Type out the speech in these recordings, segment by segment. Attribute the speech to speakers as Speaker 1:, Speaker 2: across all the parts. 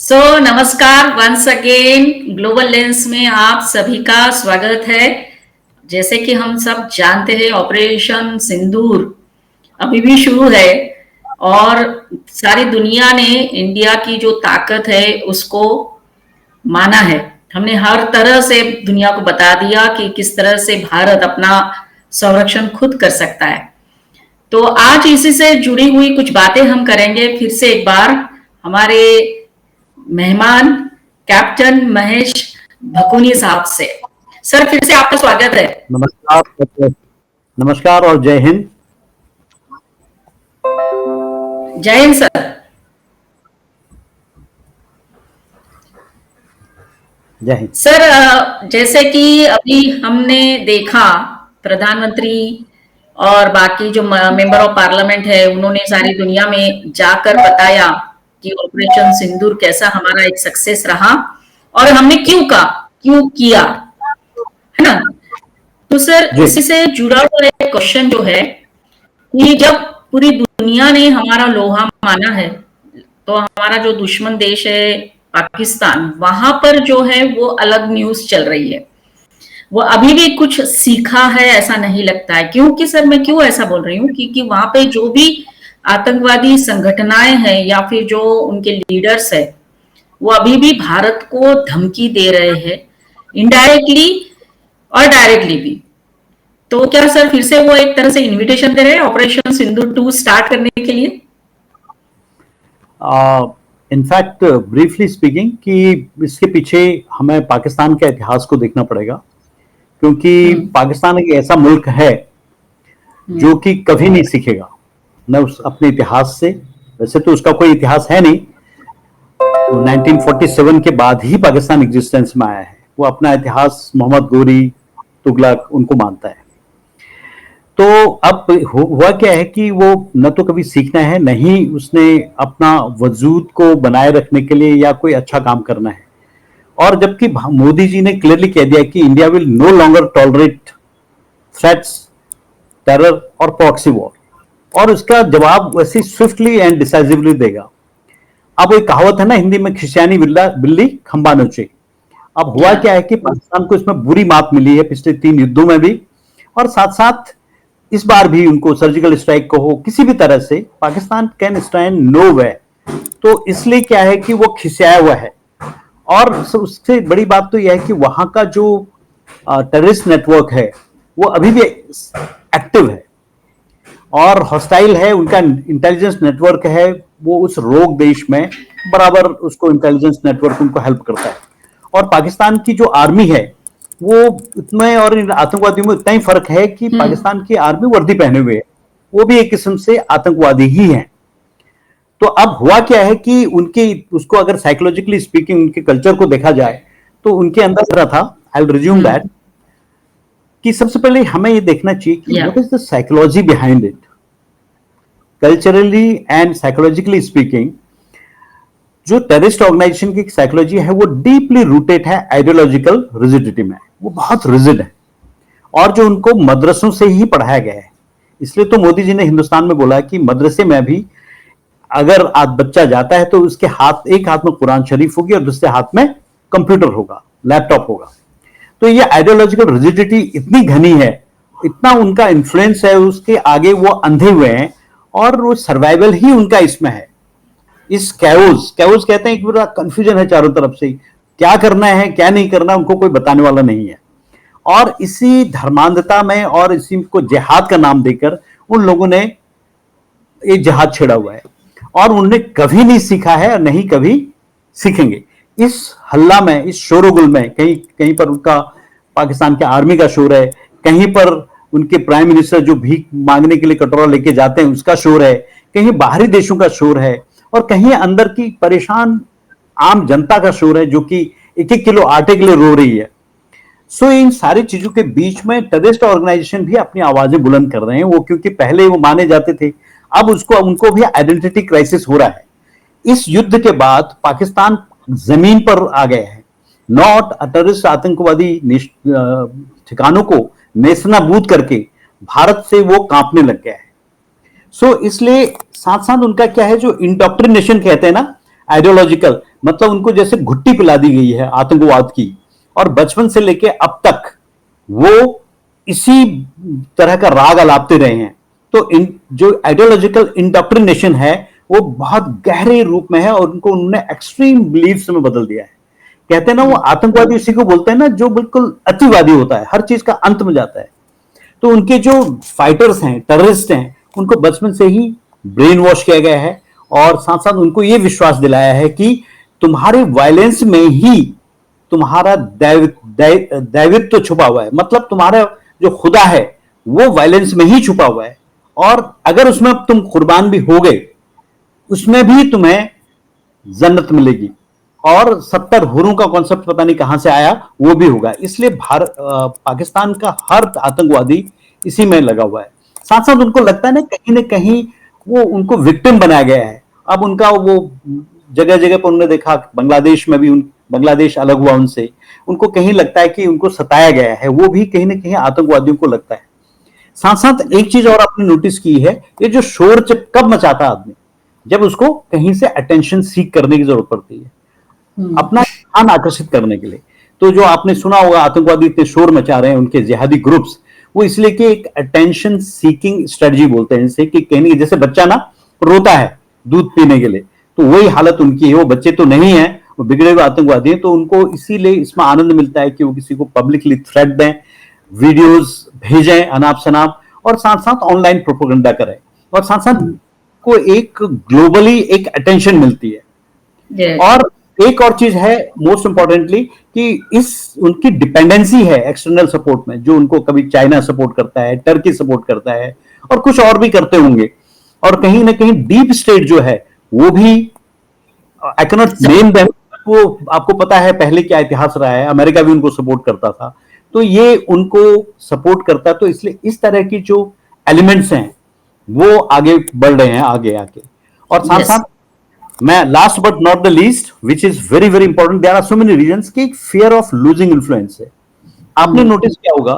Speaker 1: नमस्कार once again. Global lens में आप सभी का स्वागत है। जैसे कि हम सब जानते हैं, ऑपरेशन सिंदूर अभी भी शुरू है और सारी दुनिया ने इंडिया की जो ताकत है उसको माना है। हमने हर तरह से दुनिया को बता दिया कि किस तरह से भारत अपना संरक्षण खुद कर सकता है। तो आज इसी से जुड़ी हुई कुछ बातें हम करेंगे। फिर से एक बार हमारे मेहमान कैप्टन महेश भकुनी साहब से। सर, फिर से आपका स्वागत है।
Speaker 2: नमस्कार। नमस्कार और जय हिंद।
Speaker 1: जय हिंद सर।
Speaker 2: जय हिंद
Speaker 1: सर, जैसे कि अभी हमने देखा, प्रधानमंत्री और बाकी जो मेंबर ऑफ पार्लियामेंट है उन्होंने सारी दुनिया में जाकर बताया कि ऑपरेशन सिंदूर कैसा हमारा एक सक्सेस रहा और हमने क्यों किया, है ना। तो सर, इसी से जुड़ा हुआ एक क्वेश्चन जो है कि जब पूरी दुनिया ने हमारा लोहा माना है तो हमारा जो दुश्मन देश है पाकिस्तान, वहां पर जो है वो अलग न्यूज चल रही है। वो अभी भी कुछ सीखा है ऐसा नहीं लगता है। क्योंकि सर, मैं क्यों ऐसा बोल रही हूँ, क्योंकि वहां पे जो भी आतंकवादी संगठनाएं हैं या फिर जो उनके लीडर्स है, वो अभी भी भारत को धमकी दे रहे हैं, इनडायरेक्टली और डायरेक्टली भी। तो क्या सर फिर से वो एक तरह से इनविटेशन दे रहे हैं ऑपरेशन सिंदूर 2 स्टार्ट करने के लिए?
Speaker 2: इनफैक्ट ब्रीफली स्पीकिंग कि इसके पीछे हमें पाकिस्तान के इतिहास को देखना पड़ेगा, क्योंकि पाकिस्तान एक ऐसा मुल्क है जो कि कभी नहीं सीखेगा न उस अपने इतिहास से। वैसे तो उसका कोई इतिहास है नहीं, तो 1947 के बाद ही पाकिस्तान एग्जिस्टेंस में आया है। वो अपना इतिहास मोहम्मद गोरी, तुगलक उनको मानता है। तो अब हुआ क्या है कि वो न तो कभी सीखना है, नहीं उसने अपना वजूद को बनाए रखने के लिए या कोई अच्छा काम करना है। और जबकि मोदी जी ने क्लियरली कह दिया कि India will no longer tolerate threats, terror और प्रॉक्सी वॉर, और उसका जवाब वैसे स्विफ्टली एंड डिसाइसिवली देगा। अब एक कहावत है ना हिंदी में, खिसियानी बिल्ली खंबा नोचे। अब हुआ क्या है कि पाकिस्तान को इसमें बुरी मात मिली है पिछले 3 युद्धों में भी, और साथ साथ इस बार भी उनको सर्जिकल स्ट्राइक को हो किसी भी तरह से पाकिस्तान कैन स्टैंड नो वे। तो इसलिए क्या है कि वो खिसियाया हुआ है। और उससे बड़ी बात तो यह है कि वहां का जो टेररिस्ट नेटवर्क है वो अभी भी एक्टिव है और हॉस्टाइल है। उनका इंटेलिजेंस नेटवर्क है, वो उस रोग देश में बराबर उसको इंटेलिजेंस नेटवर्क उनको हेल्प करता है। और पाकिस्तान की जो आर्मी है वो इतने और इन आतंकवादियों में इतना ही फर्क है कि पाकिस्तान की आर्मी वर्दी पहने हुए है, वो भी एक किस्म से आतंकवादी ही है। तो अब हुआ क्या है कि उनके उसको अगर साइकोलॉजिकली स्पीकिंग उनके कल्चर को देखा जाए तो उनके अंदर था, आई विल रिज्यूम दैट, कि सबसे पहले हमें ये देखना चाहिए कि what is the psychology behind it. Culturally and psychologically speaking जो टेररिस्ट ऑर्गेनाइजेशन की साइकोलॉजी है वो डीपली रूटेड है आइडियोलॉजिकल रिजिडिटी में। वो बहुत रिजिड है और जो उनको मदरसों से ही पढ़ाया गया है। इसलिए तो मोदी जी ने हिंदुस्तान में बोला कि मदरसे में भी अगर आज बच्चा जाता है तो उसके एक हाथ में कुरान शरीफ होगी और दूसरे हाथ में कंप्यूटर होगा, लैपटॉप होगा। तो ये आइडियोलॉजिकल रिजिडिटी इतनी घनी है, इतना उनका इन्फ्लुएंस है, उसके आगे वो अंधे हुए हैं और वो सर्वाइवल ही उनका इसमें है। इस कैओस कहते हैं कि पूरा कंफ्यूजन है चारों तरफ से, क्या करना है क्या नहीं करना उनको कोई बताने वाला नहीं है। और इसी धर्मांधता में और इसी को जिहाद का नाम देकर उन लोगों ने एक जिहाद छेड़ा हुआ है और उन्होंने कभी नहीं सीखा है और नहीं कभी सीखेंगे। इस हल्ला में, इस शोरगुल में कहीं कहीं पर उनका पाकिस्तान के आर्मी का शोर है, कहीं पर उनके प्राइम मिनिस्टर जो भीख मांगने के लिए कटोरा लेके जाते हैं उसका शोर है, कहीं बाहरी देशों का शोर है और कहीं अंदर की परेशान आम जनता का शोर है जो कि 1-1 किलो आटे के लिए रो रही है। सो इन सारी चीजों के बीच में टेररिस्ट ऑर्गेनाइजेशन भी अपनी आवाजें बुलंद कर रहे हैं। वो क्योंकि पहले वो माने जाते थे, अब उनको भी आइडेंटिटी क्राइसिस हो रहा है। इस युद्ध के बाद पाकिस्तान जमीन पर आ गया है, नॉट टेररिस्ट आतंकवादी ठिकानों को नेस्तनाबूद करके भारत से वो कांपने लग गया है। सो इसलिए साथ साथ उनका क्या है, जो इंडोक्ट्रिनेशन कहते हैं ना, आइडियोलॉजिकल, मतलब उनको जैसे घुट्टी पिला दी गई है आतंकवाद की, और बचपन से लेके अब तक वो इसी तरह का राग अलापते रहे हैं। तो इन जो आइडियोलॉजिकल इंडोक्ट्रिनेशन है वो बहुत गहरे रूप में है, और उनको उन्होंने एक्सट्रीम बिलीफ्स में बदल दिया है। कहते हैं ना, वो आतंकवादी उसी को बोलते हैं ना जो बिल्कुल अतिवादी होता है, हर चीज का अंत में जाता है। तो उनके जो फाइटर्स हैं, टेररिस्ट हैं, उनको बचपन से ही ब्रेन वॉश किया गया है, और साथ साथ उनको यह विश्वास दिलाया है कि तुम्हारे वायलेंस में ही तुम्हारा दैवित्व छुपा हुआ है, मतलब तुम्हारा जो खुदा है वो वायलेंस में ही छुपा हुआ है, और अगर उसमें तुम कुर्बान भी हो गए उसमें भी तुम्हें जन्नत मिलेगी। और 70 हुरों का कॉन्सेप्ट पता नहीं कहां से आया, वो भी होगा। इसलिए पाकिस्तान का हर आतंकवादी इसी में लगा हुआ है। साथ साथ उनको लगता है ना कहीं वो उनको विक्टिम बनाया गया है। अब उनका वो जगह जगह पर उन्होंने देखा, बांग्लादेश में भी बांग्लादेश अलग हुआ उनसे, उनको कहीं लगता है कि उनको सताया गया है, वो भी कहीं ना कहीं आतंकवादियों को लगता है। साथ साथ एक चीज और आपने नोटिस की है, ये जो शोर कब मचाता आदमी, जब उसको कहीं से अटेंशन सीख करने की जरूरत पड़ती है, अपना ध्यान आकर्षित करने के लिए। तो जो आपने सुना होगा आतंकवादी इतने शोर मचा रहे हैं, उनके जिहादी ग्रुप्स, वो इसलिए कि एक अटेंशन सीकिंग स्ट्रेटजी बोलते हैं इसे, कि कहने की जैसे बच्चा ना रोता है दूध पीने के लिए, तो वही हालत उनकी है। वो बच्चे तो नहीं है, वो बिगड़े हुए आतंकवादी हैं, तो उनको इसीलिए इसमें आनंद मिलता है कि वो किसी को पब्लिकली थ्रेट दें, वीडियोस भेजें अनाप शनाप, और साथ साथ ऑनलाइन प्रोपेगेंडा करें, और साथ साथ को एक ग्लोबली एक अटेंशन मिलती है। और एक और चीज है मोस्ट इंपॉर्टेंटली, कि इस उनकी डिपेंडेंसी है एक्सटर्नल सपोर्ट में, जो उनको कभी चाइना सपोर्ट करता है, टर्की सपोर्ट करता है, और कुछ और भी करते होंगे। और कहीं ना कहीं डीप स्टेट जो है वो भी, I can not name them, वो आपको पता है पहले क्या इतिहास रहा है, अमेरिका भी उनको सपोर्ट करता था, तो ये उनको सपोर्ट करता है। तो इसलिए इस तरह की जो एलिमेंट्स हैं वो आगे बढ़ रहे हैं आगे आके। और साथ साथ मैं last but not the least, which is very very important, there are so many reasons, कि फियर ऑफ लूजिंग इन्फ्लुएंस है। आपने नोटिस किया होगा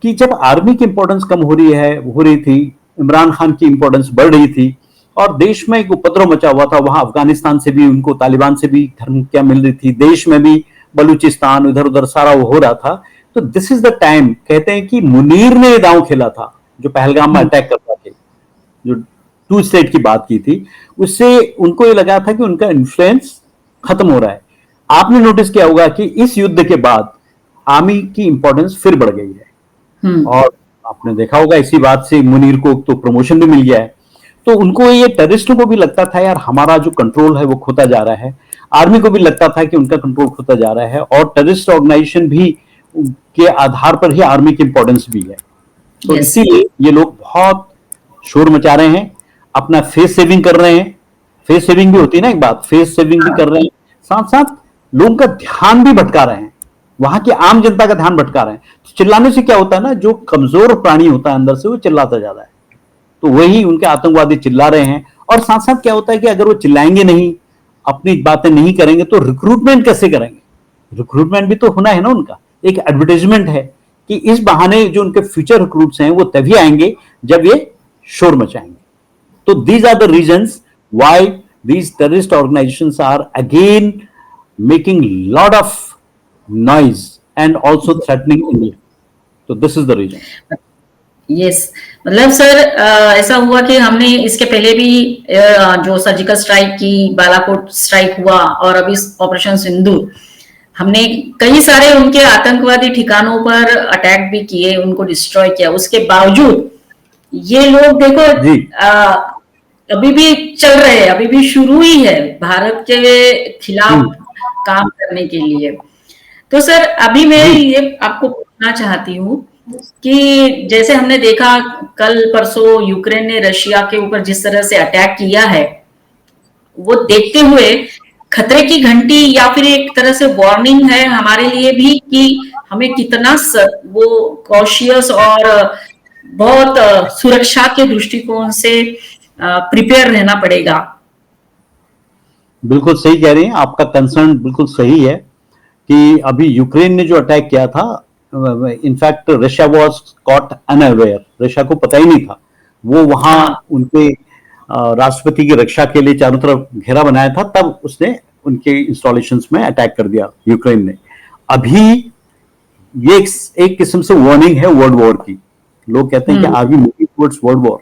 Speaker 2: कि जब आर्मी की इंपॉर्टेंस कम हो रही थी, इमरान खान की इंपॉर्टेंस बढ़ रही थी, और देश में एक उपद्रव मचा हुआ था, वहां अफगानिस्तान से भी उनको तालिबान से भी धमकियां मिल रही थी, देश में भी बलूचिस्तान इधर उधर सारा वो हो रहा था। तो दिस इज द टाइम, कहते हैं कि मुनीर ने दांव खेला था जो पहलगाम में अटैक करता थे, जो 2 स्टेट की बात की थी, उससे उनको ये लगा था कि उनका इन्फ्लुएंस खत्म हो रहा है। आपने नोटिस किया होगा कि इस युद्ध के बाद आर्मी की इंपॉर्टेंस फिर बढ़ गई है, और आपने देखा होगा इसी बात से मुनीर को तो प्रमोशन भी मिल गया है। तो उनको, ये टेररिस्टों को भी लगता था यार हमारा जो कंट्रोल है वो खोता जा रहा है, आर्मी को भी लगता था कि उनका कंट्रोल खोता जा रहा है, और टेररिस्ट ऑर्गेनाइजेशन भी के आधार पर ही आर्मी की इंपॉर्टेंस भी है। तो इसीलिए ये लोग बहुत शोर मचा रहे हैं, अपना फेस सेविंग कर रहे हैं। फेस सेविंग भी होती है ना एक बात, फेस सेविंग भी कर रहे हैं, साथ साथ लोगों का ध्यान भी भटका रहे हैं, वहां की आम जनता का ध्यान भटका रहे हैं। तो चिल्लाने से क्या होता है ना, जो कमजोर प्राणी होता है अंदर से वो चिल्लाता ज्यादा है, तो वही उनके आतंकवादी चिल्ला रहे हैं। और साथ साथ क्या होता है कि अगर वो चिल्लाएंगे नहीं, अपनी बातें नहीं करेंगे, तो रिक्रूटमेंट कैसे करेंगे? रिक्रूटमेंट भी तो होना है ना उनका, एक एडवर्टाइजमेंट है कि इस बहाने जो उनके फ्यूचर रिक्रूट्स हैं वो तभी आएंगे जब ये शोर मचाएंगे। तो these are the reasons why these terrorist organizations are again making lot of noise and also threatening India. So this is the reason.
Speaker 1: Yes, मतलब सर ऐसा हुआ कि हमने इसके पहले भी जो सर्जिकल स्ट्राइक की, बालाकोट स्ट्राइक हुआ, और अभी ऑपरेशन सिंदूर, हमने कई सारे उनके आतंकवादी ठिकानों पर अटैक भी किए, उनको डिस्ट्रॉय किया। उसके बावजूद ये लोग देखो अभी भी चल रहे हैं, अभी भी शुरू ही है भारत के खिलाफ काम करने के लिए। तो सर अभी मैं ये आपको पूछना चाहती हूँ कि जैसे हमने देखा कल परसों यूक्रेन ने रशिया के ऊपर जिस तरह से अटैक किया है, वो देखते हुए खतरे की घंटी या फिर एक तरह से वार्निंग है हमारे लिए भी कि हमें कितना वो कॉशियस और बहुत सुरक्षा के दृष्टिकोण से प्रिपेयर रहना पड़ेगा।
Speaker 2: बिल्कुल सही कह रही हैं, आपका कंसर्न बिल्कुल सही है कि अभी यूक्रेन ने जो अटैक किया था, in fact Russia was cot unaware, Russia को पता ही नहीं था, वो वहां उनके राष्ट्रपति की रक्षा के लिए चारों तरफ घेरा बनाया था, तब उसने उनके इंस्टॉलेशंस में अटैक कर दिया यूक्रेन ने। अभी ये एक किस्म से वार्निंग है वर्ल्ड वॉर की। लोग कहते हैं कि are we moving towards world war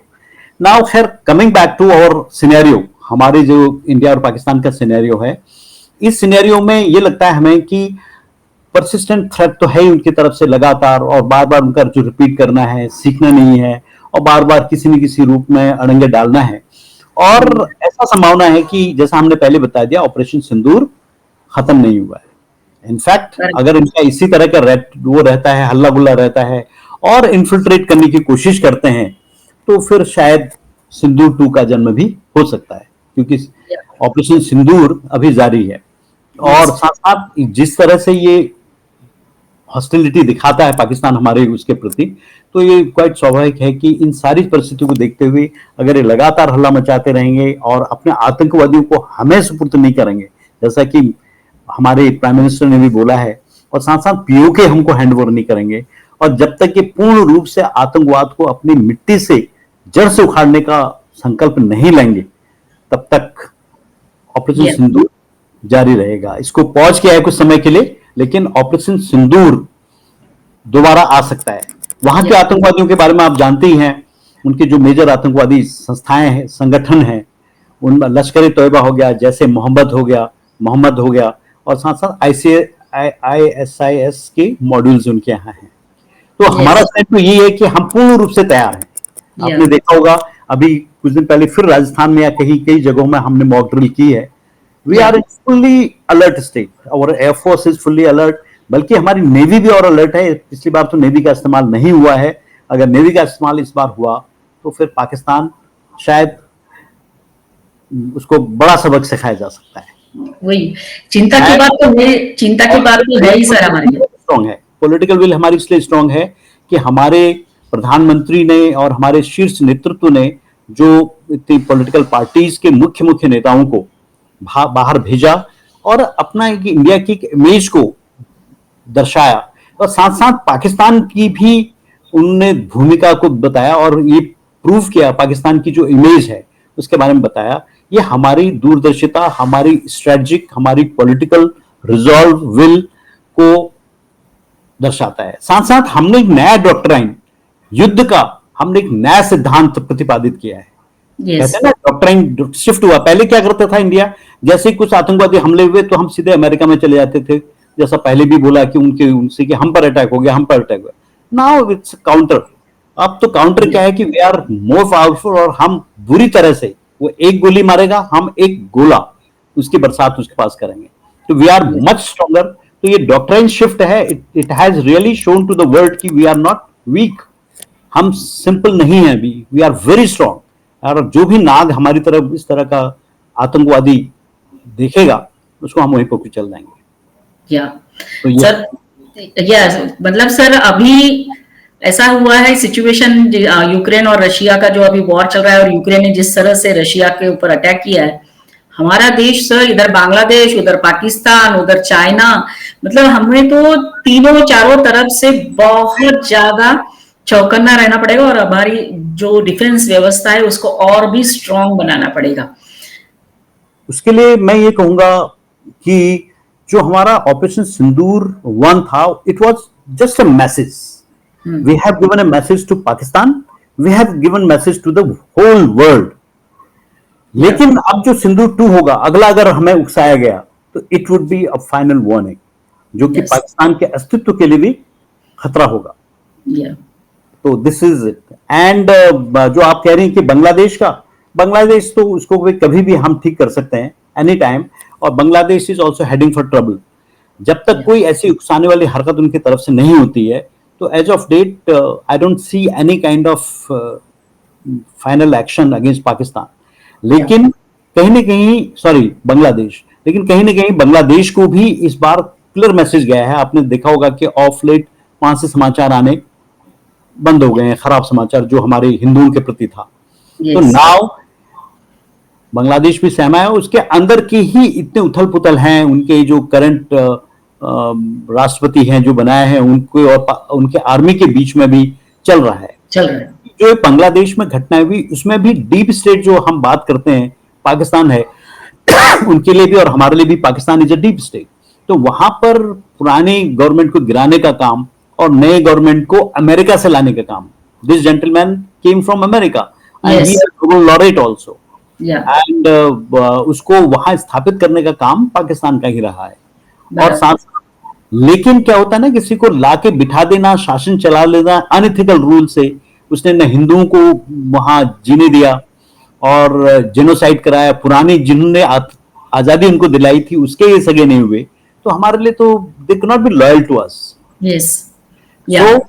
Speaker 2: now. खैर, coming back to our scenario, हमारे जो इंडिया और पाकिस्तान का सिनेरियो है, इस सिनेरियो में ये लगता है हमें कि परसिस्टेंट थ्रेट तो है ही उनकी तरफ से लगातार, और बार बार उनका जो रिपीट करना है, सीखना नहीं है, और बार बार किसी न किसी रूप में अड़ंगे डालना है। और ऐसा संभावना है कि जैसा हमने पहले बता दिया, ऑपरेशन सिंदूर खत्म नहीं हुआ है। इनफैक्ट अगर इनका इसी तरह का वो रहता है, हल्ला गुल्ला रहता है और इन्फिल्ट्रेट करने की कोशिश करते हैं, तो फिर शायद सिंदूर 2 का जन्म भी हो सकता है, क्योंकि ऑपरेशन सिंदूर अभी जारी है। और साथ साथ जिस तरह से ये हॉस्टिलिटी दिखाता है पाकिस्तान हमारे उसके प्रति, तो ये क्वाइट स्वाभाविक है कि इन सारी परिस्थितियों को देखते हुए अगर ये लगातार हल्ला मचाते रहेंगे और अपने आतंकवादियों को हमें सुपुर्द नहीं करेंगे, जैसा कि हमारे प्राइम मिनिस्टर ने भी बोला है, और साथ साथ पीओके हमको हैंडओवर नहीं करेंगे, और जब तक ये पूर्ण रूप से आतंकवाद को अपनी मिट्टी से जड़ से उखाड़ने का संकल्प नहीं लेंगे, तब तक ऑपरेशन सिंदूर जारी रहेगा। इसको पॉज किया है कुछ समय के लिए, लेकिन ऑपरेशन सिंदूर दोबारा आ सकता है। वहां के आतंकवादियों के बारे में आप जानते ही हैं, उनके जो मेजर आतंकवादी संस्थाएं हैं, संगठन हैं, उन लश्कर ए तोयबा हो गया, जैसे मोहम्मद हो गया, और साथ साथ ISIS के मॉड्यूल्स उनके यहाँ हैं। तो हमारा स्टेप तो ये है कि हम पूर्ण रूप से तैयार हैं। आपने देखा होगा अभी कुछ दिन पहले फिर राजस्थान में या कई जगहों में हमने मॉक ड्रिल की है। We are in fully alert state, और एयरफोर्स इज फुल्ली अलर्ट, बल्कि हमारी नेवी भी और अलर्ट है। पिछली बार तो नेवी का इस्तेमाल नहीं हुआ है, अगर नेवी का इस्तेमाल इस बार हुआ तो फिर पाकिस्तान शायद उसको बड़ा सबक सिखाया जा सकता है।
Speaker 1: वही चिंता की बात तो है ही सर। हमारे
Speaker 2: स्ट्रॉन्ग है, पॉलिटिकल विल हमारी इसलिए स्ट्रॉन्ग है कि हमारे प्रधानमंत्री ने और हमारे शीर्ष नेतृत्व ने जो इतनी पॉलिटिकल पार्टीज के मुख्य नेताओं को बाहर भेजा और अपना इंडिया की इमेज को दर्शाया, और साथ साथ पाकिस्तान की भी उन्होंने भूमिका को बताया और ये प्रूव किया, पाकिस्तान की जो इमेज है उसके बारे में बताया। ये हमारी दूरदर्शिता, हमारी स्ट्रेटजिक, हमारी पॉलिटिकल रिजॉल्व विल को दर्शाता है। साथ साथ हमने एक नया डॉक्ट्राइन युद्ध का, हमने एक नया सिद्धांत प्रतिपादित किया है। कहते हैं ना, डॉक्ट्राइन शिफ्ट हुआ। पहले क्या करता था इंडिया, जैसे कुछ आतंकवादी हमले हुए तो हम सीधे अमेरिका में चले जाते थे, जैसा पहले भी बोला कि उनसे कि हम पर अटैक हो गया, हम पर अटैक हुआ। Now it's counter. अब तो काउंटर क्या है कि वी आर मोर पावरफुल, और हम बुरी तरह से, वो एक गोली मारेगा, हम एक गोला उसकी बरसात उसके पास करेंगे। तो वी आर मच स्ट्रॉन्गर। तो ये डॉक्ट्राइन शिफ्ट है। It has really shown to the world कि वी आर नॉट वीक, हम सिंपल नहीं है, वी आर वेरी स्ट्रॉन्ग। और जो भी नाग हमारी तरफ इस तरह का आतंकवादी देखेगा उसको हम वहीं पर कुचल देंगे।
Speaker 1: तो सर, मतलब सर अभी ऐसा हुआ है सिचुएशन, यूक्रेन और रशिया का जो अभी वॉर चल रहा है, और यूक्रेन ने जिस तरह से रशिया के ऊपर अटैक किया है, हमारा देश सर, इधर बांग्लादेश, उधर पाकिस्तान, उधर चाइना, मतलब हमें तो तीनों चारों तरफ से बहुत ज्यादा चौकन्ना रहना पड़ेगा, और हमारी जो डिफेंस व्यवस्था है उसको और भी स्ट्रॉन्ग बनाना पड़ेगा।
Speaker 2: उसके लिए मैं ये कहूंगा कि जो हमारा ऑपरेशन सिंदूर 1 था, it was just a message. We have given a message to Pakistan, we have given message to the whole world. लेकिन अब जो सिंदूर 2 होगा, अगला अगर हमें उकसाया गया तो it would be a final warning, जो कि पाकिस्तान के अस्तित्व के लिए भी खतरा होगा। तो दिस इज इट। एंड जो आप कह रही हैं कि बांग्लादेश तो उसको कभी भी हम ठीक कर सकते हैं, एनी टाइम, और Bangladesh is also heading for trouble. जब तक कोई ऐसी उकसाने वाली हरकत उनकी तरफ से नहीं होती है, तो as of date I don't see any kind of final action against Pakistan. लेकिन कहीं ना कहीं बांग्लादेश, लेकिन कहीं ना कहीं बांग्लादेश को भी इस बार क्लियर मैसेज गया है। आपने देखा होगा कि ऑफ लेट वहां से समाचार आने बंद हो गए हैं, खराब समाचार जो हमारे हिंदुओं के प्रति था। तो नाउ बांग्लादेश भी सहमा है, उसके अंदर की ही इतने उथल पुथल हैं, उनके जो करंट राष्ट्रपति हैं जो बनाए हैं उनको और उनके आर्मी के बीच में भी चल रहा है। जो बांग्लादेश में घटनाएं हुई उसमें भी डीप स्टेट जो हम बात करते हैं पाकिस्तान है, उनके लिए भी और हमारे लिए भी Pakistan is a deep state. तो वहां पर पुराने गवर्नमेंट को गिराने का काम और नए गवर्नमेंट को अमेरिका से लाने का काम, this gentleman came from America and he
Speaker 1: Yes.
Speaker 2: Nobel laureate also,
Speaker 1: Yeah.
Speaker 2: And उसको वहां स्थापित करने का काम पाकिस्तान का ही रहा है। और
Speaker 1: बराबर।
Speaker 2: साथ लेकिन क्या होता है ना, किसी को लाके बिठा देना, शासन चला लेना अनएथिकल रूल से, उसने न हिंदुओं को वहां जीने दिया और जेनोसाइड कराया, पुरानी जिन्होंने आजादी उनको दिलाई थी उसके ये सगे नहीं हुए, तो हमारे लिए तो they can not be loyal to us.
Speaker 1: Yes.
Speaker 2: So
Speaker 1: Yeah.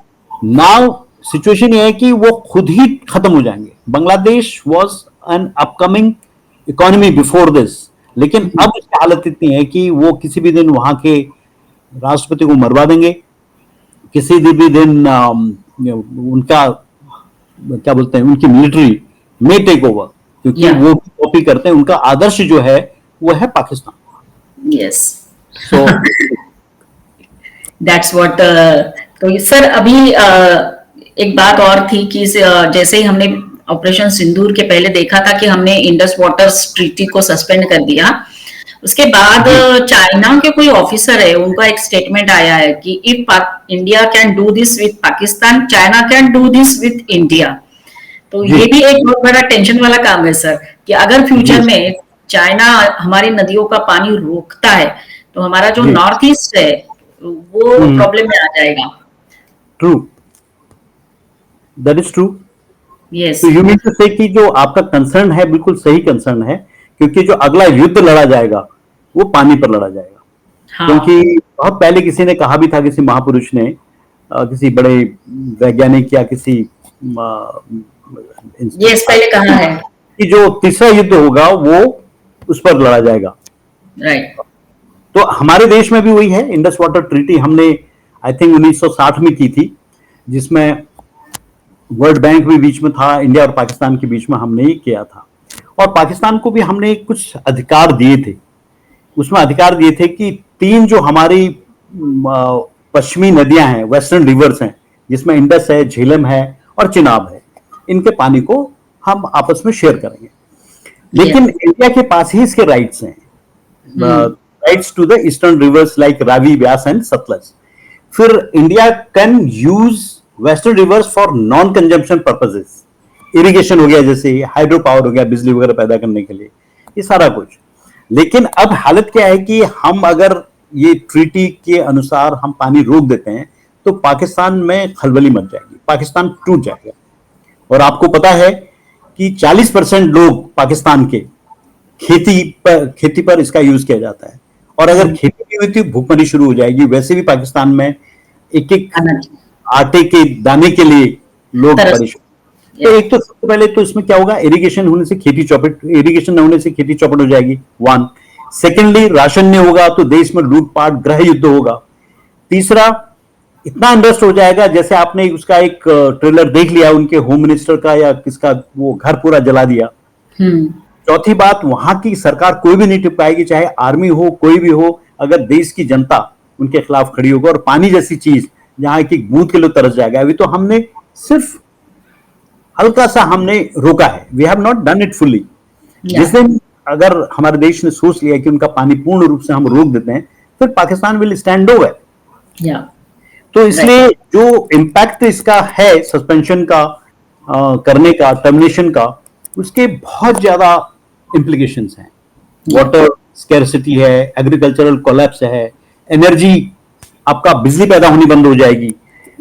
Speaker 2: Now situation ये है कि वो खुद ही खत्म हो जाएंगे। Bangladesh was an upcoming economy before this, लेकिन अब उसकी हालत इतनी है कि वो किसी भी दिन वहां के राष्ट्रपति को मरवा देंगे, किसी भी दिन उनका क्या बोलते हैं, उनकी मिलिट्री में टेक ओवर, क्योंकि
Speaker 1: Yeah.
Speaker 2: वो कॉपी करते हैं, उनका आदर्श जो है वो है Pakistan.
Speaker 1: Yes.
Speaker 2: So
Speaker 1: that's what. तो सर अभी एक बात और थी कि जैसे ही हमने ऑपरेशन सिंदूर के पहले देखा था कि हमने इंडस वाटर्स ट्रीटी को सस्पेंड कर दिया, उसके बाद चाइना के कोई ऑफिसर है, उनका एक स्टेटमेंट आया है कि if India can do this with Pakistan, China can do this with India. तो
Speaker 2: जी।
Speaker 1: ये भी एक बहुत बड़ा टेंशन वाला काम है सर, कि अगर फ्यूचर
Speaker 2: जी।
Speaker 1: में चाइना हमारी नदियों का पानी रोकता है तो हमारा जो
Speaker 2: जी।
Speaker 1: नॉर्थ ईस्ट है वो प्रॉब्लम में आ जाएगा।
Speaker 2: True, that is true.
Speaker 1: Yes.
Speaker 2: तो यू मीन टू से कि जो आपका कंसर्न है बिल्कुल सही कंसर्न है, क्योंकि जो अगला युद्ध लड़ा जाएगा वो पानी पर लड़ा जाएगा।
Speaker 1: हाँ।
Speaker 2: क्योंकि बहुत पहले किसी ने कहा भी था, किसी महापुरुष ने, किसी बड़े वैज्ञानिक या किसी
Speaker 1: यस, पहले कहा है।
Speaker 2: कि जो तीसरा युद्ध होगा वो उस पर लड़ा जाएगा।
Speaker 1: राइट।
Speaker 2: तो हमारे देश में भी वही है। इंडस वाटर ट्रीटी हमने आई थिंक 1960 में की थी, जिसमें वर्ल्ड बैंक भी बीच में था, इंडिया और पाकिस्तान के बीच में हमने ही किया था। और पाकिस्तान को भी हमने कुछ अधिकार दिए थे। उसमें अधिकार दिए थे कि 3 जो हमारी पश्चिमी नदियां हैं, वेस्टर्न रिवर्स हैं, जिसमें इंडस है, झेलम है और चिनाब है, इनके पानी को हम आपस में शेयर करेंगे। लेकिन इंडिया के पास ही इसके राइट्स हैं, rights to the eastern rivers like Ravi, Vyas and Sutlej. फिर India can use western rivers for non consumption purposes, irrigation हो गया, जैसे हाइड्रो पावर हो गया, बिजली वगैरह पैदा करने के लिए, ये सारा कुछ। लेकिन अब हालत क्या है कि हम अगर ये ट्रीटी के अनुसार हम पानी रोक देते हैं तो पाकिस्तान में खलबली मच जाएगी, पाकिस्तान टूट जाएगा। और आपको पता है कि 40% लोग पाकिस्तान के खेती पर इसका यूज किया जाता है, और अगर खेती नहीं हुई तो भूखमरी शुरू हो जाएगी। वैसे भी पाकिस्तान में एक आटे के दाने के लिए लोग परेशान। तो एक तो सबसे पहले तो इसमें क्या होगा, इरिगेशन होने से खेती चौपट, इरिगेशन न होने से खेती चौपट हो जाएगी, 1। सेकेंडली, राशन नहीं होगा तो देश में लूटपाट, गृह युद्ध होगा। तीसरा, इतना अनरेस्ट हो जाएगा, जैसे आपने उसका एक ट्रेलर देख लिया उनके होम मिनिस्टर का या किसका, वो घर पूरा जला दिया। चौथी बात, वहां की सरकार कोई भी नहीं टिक पाएगी, चाहे आर्मी हो, कोई भी हो, अगर देश की जनता उनके खिलाफ खड़ी होगी। और पानी जैसी चीज जहां की बूंद के लिए तरस जाएगा। अभी तो हमने सिर्फ हल्का सा हमने रोका है, we have not done it fully. जिस दिन अगर हमारे देश ने सोच लिया कि उनका पानी पूर्ण रूप से हम रोक देते हैं, फिर पाकिस्तान विल स्टैंड ओवर। तो इसलिए जो इम्पैक्ट इसका है सस्पेंशन का, करने का, टर्मिनेशन का, उसके बहुत ज्यादा इंप्लीकेशंस हैं। वाटर स्कैरसिटी है, एग्रीकल्चरल कोलैप्स है, एनर्जी, आपका बिजली पैदा होनी बंद हो जाएगी।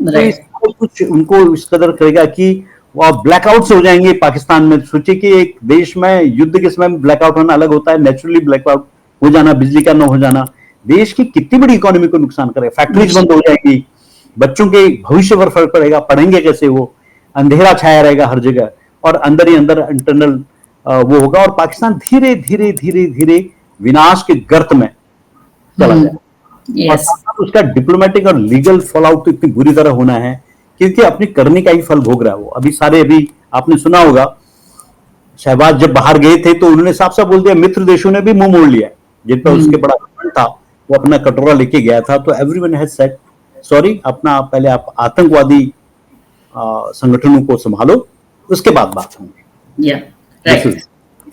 Speaker 2: तो कुछ उनको इस कदर करेगा कि वो ब्लैकआउट्स हो जाएंगे पाकिस्तान में। सोचिए कि एक देश में युद्ध के समय में ब्लैकआउट होना अलग होता है, नेचुरली ब्लैकआउट हो जाना, बिजली का न हो जाना देश की कितनी बड़ी इकोनॉमी को नुकसान करेगा। फैक्ट्रीज बंद हो जाएगी, बच्चों के भविष्य पर फर्क पड़ेगा, पढ़ेंगे कैसे वो, अंधेरा छाया रहेगा हर जगह, और अंदर ही अंदर इंटरनल वो होगा, और पाकिस्तान धीरे धीरे धीरे धीरे विनाश के गर्त में चला जाए। और उसका डिप्लोमेटिक और लीगल फॉल आउट तो इतनी बुरी तरह होना है, क्योंकि अपनी करने का ही फल भोग रहा है वो। अभी आपने सुना होगा, शहबाज जब बाहर गए थे तो उन्होंने साफ साफ बोल दिया, मित्र देशों ने भी मुंह मोड़ लिया, जिन पर उसके बड़ा घमंड था, वो अपना कटोरा लेके गया था। तो एवरीवन हैज सेड सॉरी, अपना पहले आप आतंकवादी संगठनों को संभालो, उसके बाद बात होंगी।
Speaker 1: या राइट,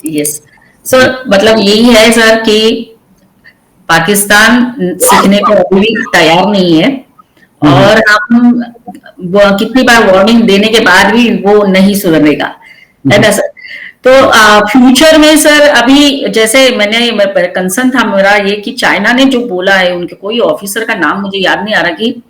Speaker 1: यस सर, मतलब यही है सर कि पाकिस्तान सीखने को अभी भी तैयार नहीं है, और हम कितनी बार वार्निंग देने के बाद भी वो नहीं सुधरेगा, है ना सर। तो फ्यूचर में सर, अभी जैसे कंसर्न था मेरा ये कि चाइना ने जो बोला है, उनके कोई ऑफिसर का नाम मुझे याद नहीं आ रहा, कि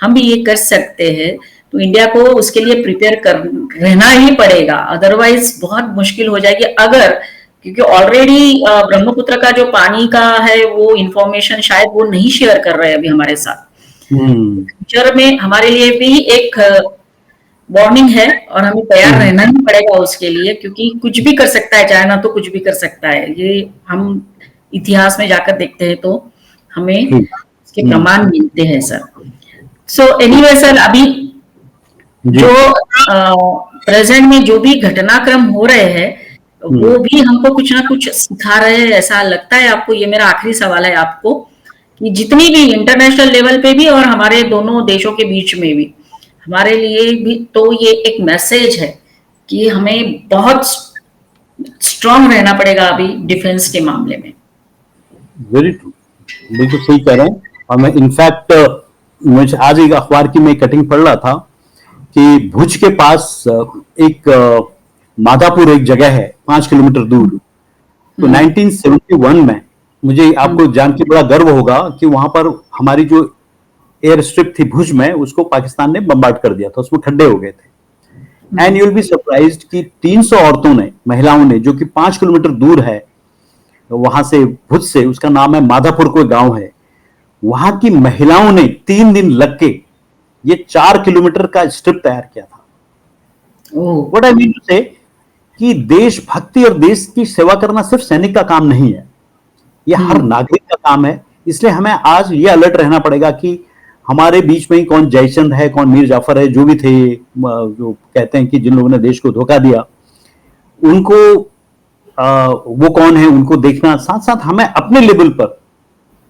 Speaker 1: हम भी ये कर सकते हैं, तो इंडिया को उसके लिए प्रिपेयर कर रहना ही पड़ेगा, अदरवाइज बहुत मुश्किल हो जाएगी। अगर, क्योंकि ऑलरेडी ब्रह्मपुत्र का जो पानी का है वो इंफॉर्मेशन शायद वो नहीं शेयर कर रहे हैं अभी हमारे साथ, फ्यूचर में हमारे लिए भी एक वार्निंग है, और हमें तैयार रहना ही पड़ेगा उसके लिए, क्योंकि कुछ भी कर सकता है चाइना, तो कुछ भी कर सकता है, ये हम इतिहास में जाकर देखते हैं तो हमें इसके प्रमाण मिलते हैं सर। सो एनीवे सर, अभी जो प्रेजेंट में जो भी घटनाक्रम हो रहे हैं वो भी हमको कुछ ना कुछ सिखा रहे हैं, ऐसा लगता है आपको? ये मेरा आखिरी सवाल है आपको, कि जितनी भी इंटरनेशनल लेवल पे भी और हमारे दोनों देशों के बीच में भी, हमारे लिए भी तो ये एक मैसेज है कि हमें बहुत स्ट्रांग रहना पड़ेगा अभी डिफेंस के मामले में।
Speaker 2: वेरी ट्रू, बिल्कुल सही कह रहे हैं। और मैं इनफैक्ट मुझे आज एक अखबार की मैं कटिंग पढ़ रहा था कि भुज के पास एक माधापुर एक जगह है 5 किलोमीटर दूर, तो 1971 में, मुझे आपको जान के बड़ा गर्व होगा कि वहां पर हमारी जो एयर स्ट्रिप थी भुज में, उसको पाकिस्तान ने बम्बार्ड कर दिया था, उसमें खड्डे हो गए थे। And you will be surprised कि 300 औरतों ने, महिलाओं ने, जो कि 5 किलोमीटर दूर है वहां से, भुज से, उसका नाम है माधापुर, कोई गांव है, वहां की महिलाओं ने 3 दिन लग के ये 4 किलोमीटर का स्ट्रिप तैयार किया था। व्हाट आई मीन टू से कि देशभक्ति और देश की सेवा करना सिर्फ सैनिक का काम नहीं है, यह हर नागरिक का काम है। इसलिए हमें आज ये अलर्ट रहना पड़ेगा कि हमारे बीच में ही कौन जयचंद है, कौन मीर जाफर है, जो भी थे, जो कहते हैं कि जिन लोगों ने देश को धोखा दिया, उनको वो कौन है, उनको देखना। साथ साथ हमें अपने लेवल पर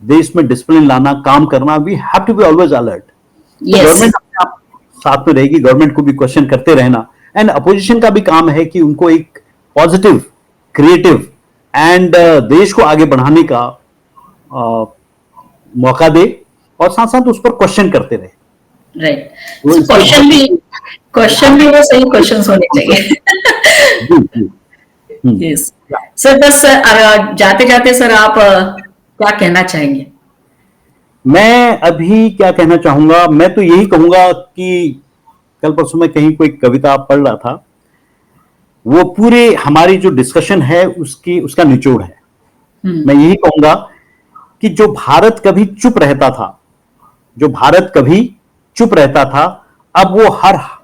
Speaker 2: देश में डिसिप्लिन लाना, काम करना। We have to be always alert. Government साथ में रहेगी, गवर्नमेंट को भी क्वेश्चन करते रहना, एंड अपोजिशन का भी काम है कि उनको एक पॉजिटिव, क्रिएटिव एंड देश को आगे बढ़ाने का मौका दे, और साथ साथ उस पर क्वेश्चन करते रहे।
Speaker 1: राइट, क्वेश्चन भी वो सही क्वेश्चन होने चाहिए। यस सर, बस जाते जाते सर आप क्या कहना चाहेंगे?
Speaker 2: मैं अभी क्या कहना चाहूंगा, मैं तो यही कहूंगा कि कल परसों में कहीं कोई कविता पढ़ रहा था, वो पूरे हमारी जो डिस्कशन है उसका निचोड़ है। मैं यही कहूंगा कि जो भारत कभी चुप रहता था, जो भारत कभी चुप रहता था, अब वो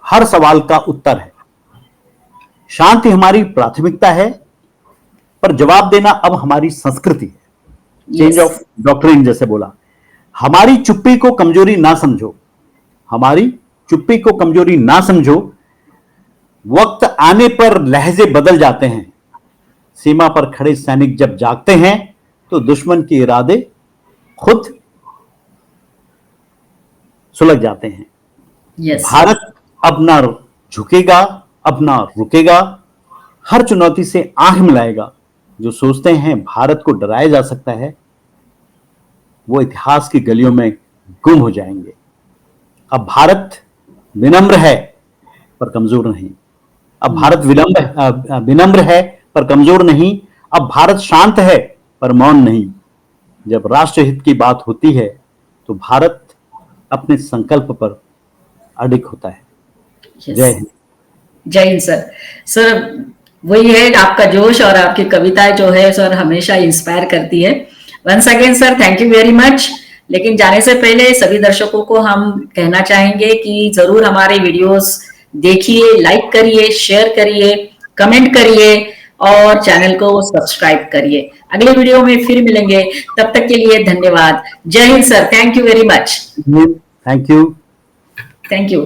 Speaker 2: हर सवाल का उत्तर है। शांति हमारी प्राथमिकता है, पर जवाब देना अब हमारी संस्कृति है। चेंज ऑफ डॉक्ट्रिन जैसे बोला। हमारी चुप्पी को कमजोरी ना समझो, हमारी चुप्पी को कमजोरी ना समझो। वक्त आने पर लहजे बदल जाते हैं, सीमा पर खड़े सैनिक जब जागते हैं तो दुश्मन के इरादे खुद सुलझ जाते हैं। भारत अब ना झुकेगा, अब ना रुकेगा, हर चुनौती से आंख मिलाएगा। जो सोचते हैं भारत को डराया जा सकता है, वो इतिहास की गलियों में गुम हो जाएंगे। अब भारत विनम्र है पर कमजोर नहीं। अब भारत विनम्र है पर कमजोर नहीं। अब भारत शांत है पर मौन नहीं। जब राष्ट्रहित की बात होती है तो भारत अपने संकल्प पर अडिग होता है। जय हिंद।
Speaker 1: जय हिंद सर। सर वही है, आपका जोश और आपकी कविताएं जो है सर हमेशा इंस्पायर करती है। Once again sir, thank you very much. लेकिन जाने से पहले सभी दर्शकों को हम कहना चाहेंगे कि जरूर हमारे वीडियोस देखिए, लाइक करिए, शेयर करिए, कमेंट करिए और चैनल को सब्सक्राइब करिए। अगले वीडियो में फिर मिलेंगे, तब तक के लिए धन्यवाद। जय Hind sir, thank you very much.
Speaker 2: Thank you.
Speaker 1: Thank you.